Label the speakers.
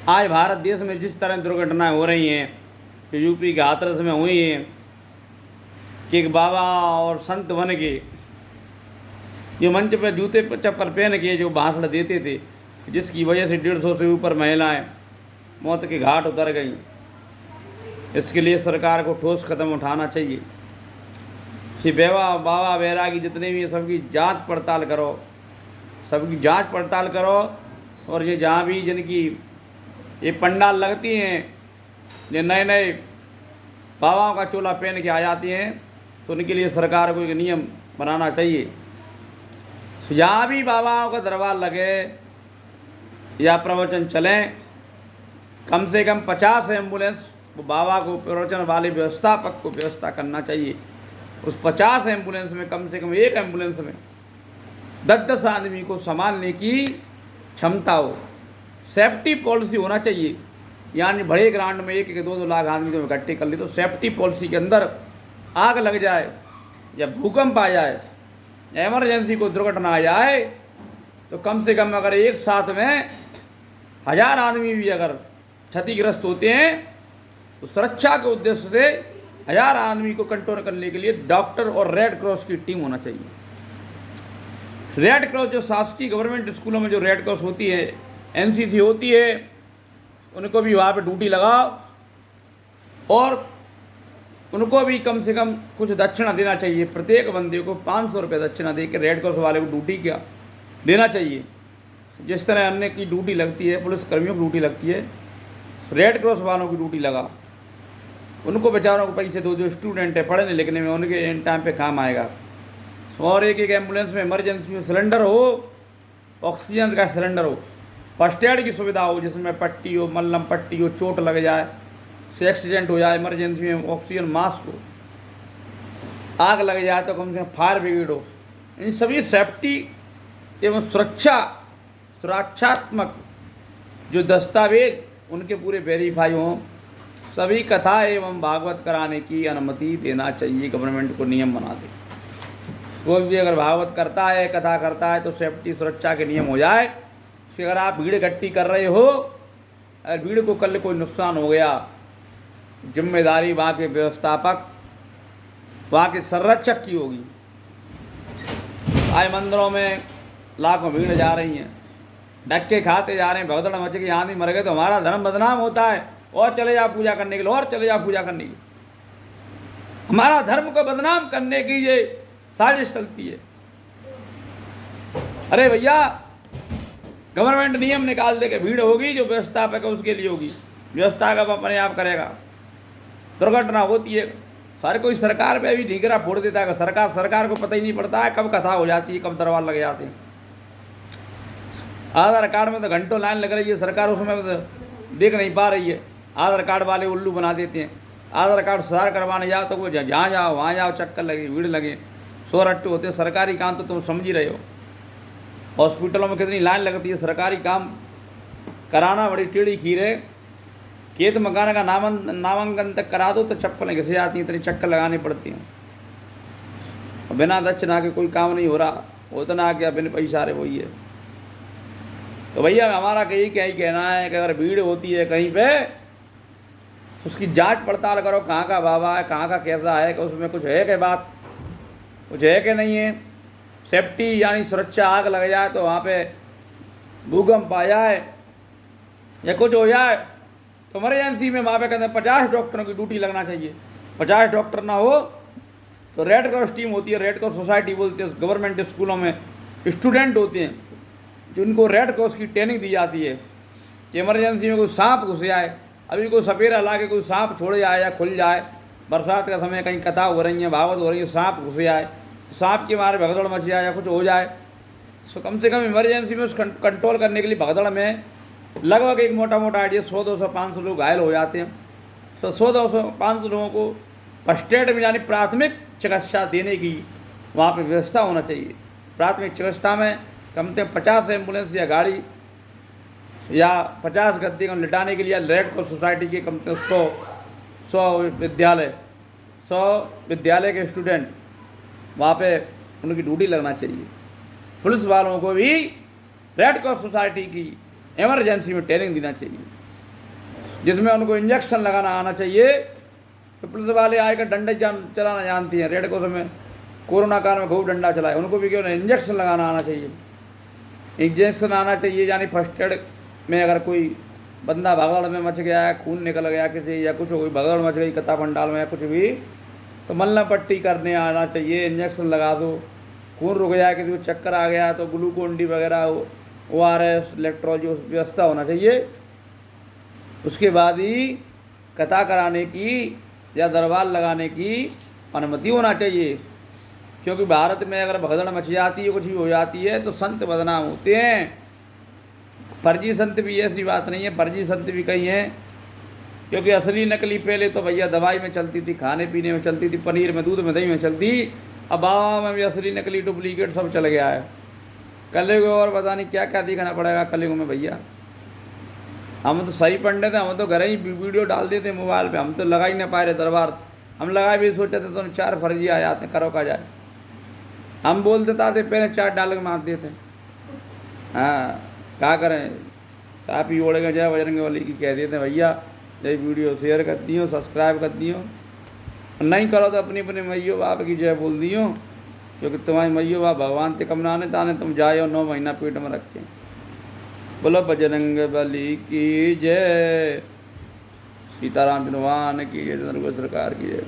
Speaker 1: आज भारत देश में जिस तरह दुर्घटनाएं हो रही हैं, कि यूपी के हाथरस में हुई हैं कि एक बाबा और संत बन के ये मंच पर जूते चप्पल पहन के जो भाषण देते थे, जिसकी वजह से 150 से ऊपर महिलाएं मौत के घाट उतर गई। इसके लिए सरकार को ठोस कदम उठाना चाहिए कि बाबा बैरागी जितने भी हैं सबकी जांच पड़ताल करो, सबकी जांच पड़ताल करो। और ये जहाँ भी जिनकी ये पंडाल लगती हैं, ये नए नए बाबाओं का चोला पहन के आ जाती हैं, तो उनके लिए सरकार को एक नियम बनाना चाहिए। जहाँ भी बाबाओं का दरबार लगे या प्रवचन चलें, कम से कम 50 एम्बुलेंस वो बाबा को, प्रवचन वाले व्यवस्थापक को व्यवस्था करना चाहिए। उस 50 एम्बुलेंस में कम से कम एक एम्बुलेंस में 10-10 आदमी को संभालने की क्षमता हो। सेफ्टी पॉलिसी होना चाहिए, यानी बड़े ग्राउंड में 1-2 लाख आदमी को इकट्ठे कर ली, तो सेफ्टी पॉलिसी के अंदर आग लग जाए या भूकंप आ जाए, इमरजेंसी को दुर्घटना आ जाए, तो कम से कम अगर एक साथ में 1000 आदमी भी अगर क्षतिग्रस्त होते हैं, तो सुरक्षा के उद्देश्य से 1000 आदमी को कंट्रोल करने के लिए डॉक्टर और रेड क्रॉस की टीम होना चाहिए। रेड क्रॉस जो शासकीय गवर्नमेंट स्कूलों में जो रेड क्रॉस होती है, एनसीसी होती है, उनको भी वहाँ पे ड्यूटी लगाओ और उनको भी कम से कम कुछ दक्षिणा देना चाहिए। प्रत्येक बंदे को 500 रुपये दक्षिणा दे के रेड क्रॉस वाले को ड्यूटी क्या देना चाहिए। जिस तरह अन्य की ड्यूटी लगती है, पुलिस कर्मियों की ड्यूटी लगती है, रेड क्रॉस वालों की ड्यूटी लगा, उनको बेचारों को पैसे दो, जो स्टूडेंट है पढ़ने लिखने में उनके इन टाइम पे काम आएगा। और एक एम्बुलेंस में इमरजेंसी में सिलेंडर हो, ऑक्सीजन का सिलेंडर हो, फर्स्ट एड की सुविधा हो, जिसमें पट्टी हो, मल्लम पट्टी हो, चोट लग जाए, से एक्सीडेंट हो जाए, इमरजेंसी में ऑक्सीजन मास्क हो, आग लग जाए तो कम से कम फायर ब्रिगेड हो। इन सभी सेफ्टी एवं सुरक्षात्मक जो दस्तावेज उनके पूरे वेरीफाई हों। सभी कथा एवं भागवत कराने की अनुमति देना चाहिए, गवर्नमेंट को नियम बना दे। कोई भी अगर भागवत करता है, कथा करता है, तो सेफ्टी सुरक्षा के नियम हो जाए कि अगर आप भीड़ इकट्ठी कर रहे हो, अगर भीड़ को कल कोई नुकसान हो गया, जिम्मेदारी वहाँ के व्यवस्थापक, वहाँ के संरक्षक की होगी। आज मंदिरों में लाखों भीड़ जा रही हैं, धक्के खाते जा रहे हैं, भगदड़ मच गई, आदमी मर गए, तो हमारा धर्म बदनाम होता है, और चले जाओ पूजा करने के लिए, और चले जाओ पूजा करने की। हमारा धर्म को बदनाम करने की ये साजिश चलती है। अरे भैया, गवर्नमेंट नियम निकाल दे के भीड़ होगी, जो व्यवस्थापक है उसके लिए होगी, व्यवस्था का अपने आप करेगा। दुर्घटना होती है, हर कोई सरकार पे भी ढीकरा फोड़ देता है। सरकार को पता ही नहीं पड़ता है कब कथा हो जाती है, कब दरबार लग जाते हैं। आधार कार्ड में तो घंटों लाइन लग रही है, सरकार उसमें तो देख नहीं पा रही है। आधार कार्ड वाले उल्लू बना देते हैं। आधार कार्ड सुधार करवाने जाओ तो वो जहाँ जाओ वहाँ जाओ, चक्कर लगे, भीड़ लगे, शोरट्टे होते हैं। सरकारी काम तो तुम समझ ही रहे हो, हॉस्पिटलों में कितनी लाइन लगती है। सरकारी काम कराना बड़ी टेढ़ी खीर है। खेत मकान का नामांकन तक करा दो तो चप्पलें घिसे जाती हैं, इतनी चक्कर लगानी पड़ती हैं। बिना दक्षिणा के कोई काम नहीं हो रहा, उतना क्या बिन पैसा रहे वही है। तो भैया हमारा कहीं क्या ही कहना है कि अगर भीड़ होती है कहीं पे, उसकी जांच पड़ताल करो, कहाँ का बाबा है, कहाँ का कैसा है, कि उसमें कुछ है कि बात, कुछ है कि नहीं है। सेफ्टी यानी सुरक्षा, आग लग जाए तो वहाँ पे भूकंप आ जाए या कुछ हो जाए, तो इमरजेंसी में वहाँ पे कहते हैं 50 डॉक्टरों की ड्यूटी लगना चाहिए। 50 डॉक्टर ना हो तो रेड क्रॉस टीम होती है, रेड क्रॉस सोसाइटी बोलते हैं। गवर्नमेंट स्कूलों में स्टूडेंट होते हैं जिनको रेड क्रॉस की ट्रेनिंग दी जाती है कि इमरजेंसी में कोई सांप घुस जाए, अभी कोई सपेरा ला के कोई सांप छोड़ जाए या खुल जाए, बरसात का समय कहीं कथा हो रही है, भागवत हो रही है, सांप घुस जाए, सांप के मारे भगदड़ मच जाए या कुछ हो जाए, तो कम से कम इमरजेंसी में उस कंट्रोल करने के लिए भगदड़ में लगभग एक मोटा मोटा आइडिया 100, 200, 500 लोग घायल हो जाते हैं। तो 100, 200, 500 लोगों को फर्स्ट एड में यानी प्राथमिक चिकित्सा देने की वहाँ पे व्यवस्था होना चाहिए। प्राथमिक चिकित्सा में कम से कम 50 एम्बुलेंस या गाड़ी या 50 गद्दे को लिटाने के लिए रेड क्रॉस सोसाइटी के कम से कम 100 विद्यालय के स्टूडेंट वहाँ पे उनकी ड्यूटी लगना चाहिए। पुलिस वालों को भी रेड क्रॉस सोसाइटी की इमरजेंसी में ट्रेनिंग देना चाहिए। जिसमें उनको इंजेक्शन लगाना आना चाहिए। तो पुलिस वाले आए कर डंडे चलाना जानती हैं, रेड क्रॉस में कोरोना काल में खूब डंडा चलाए, उनको भी क्यों ना इंजेक्शन लगाना आना चाहिए। इंजेक्शन आना चाहिए, यानी फर्स्ट एड में अगर कोई बंदा भगदड़ में मच गया है, खून निकल गया किसी या कुछ हो गई, भगदड़ मच गई कता पंडाल में या कुछ भी, तो मलना पट्टी करने आना चाहिए, इंजेक्शन लगा दो। खून रुक जाए, किसी को चक्कर आ गया तो ग्लूकोन डी वगैरह ORS इलेक्ट्रोल जो व्यवस्था होना चाहिए। उसके बाद ही कथा कराने की या दरबार लगाने की अनुमति होना चाहिए। क्योंकि भारत में अगर भगदड़ मच जाती है, कुछ भी हो जाती है, तो संत बदनाम होते हैं। फर्जी संत भी, ऐसी बात नहीं है, फर्जी संत भी कई हैं। क्योंकि असली नकली पहले तो भैया दवाई में चलती थी, खाने पीने में चलती थी, पनीर में, दूध में, दही में चलती। अब बाबा में भी असली नकली डुप्लीकेट सब चल गया है। कलयुग और पता नहीं क्या क्या दिखाना पड़ेगा कलयुग में भैया। हम तो सही पंडित हैं, हम तो घर ही वीडियो डाल देते मोबाइल पे, हम तो लगा ही नहीं पा रहे दरबार। हम लगा भी सोचे थे तो 4 फर्जी आ जाते, करो का जाए। हम बोल देता थे पहले 4 डाल के मार देते। हाँ, क्या करें, साफ ही ओढ़ के जाए बजरंग वाली की कह देते भैया जय वीडियो शेयर कर दियो, सब्सक्राइब कर दियो, नहीं करो तो अपनी अपने मैयो बाप की जय बोल दियो। क्योंकि तुम्हारी मैयो बाप भगवान ते कमनाने ताने तुम जाए 9 महीना पेट में रखे। बोलो बजरंग बली की जय, सीताराम भगवान की जय, सरकार की जय।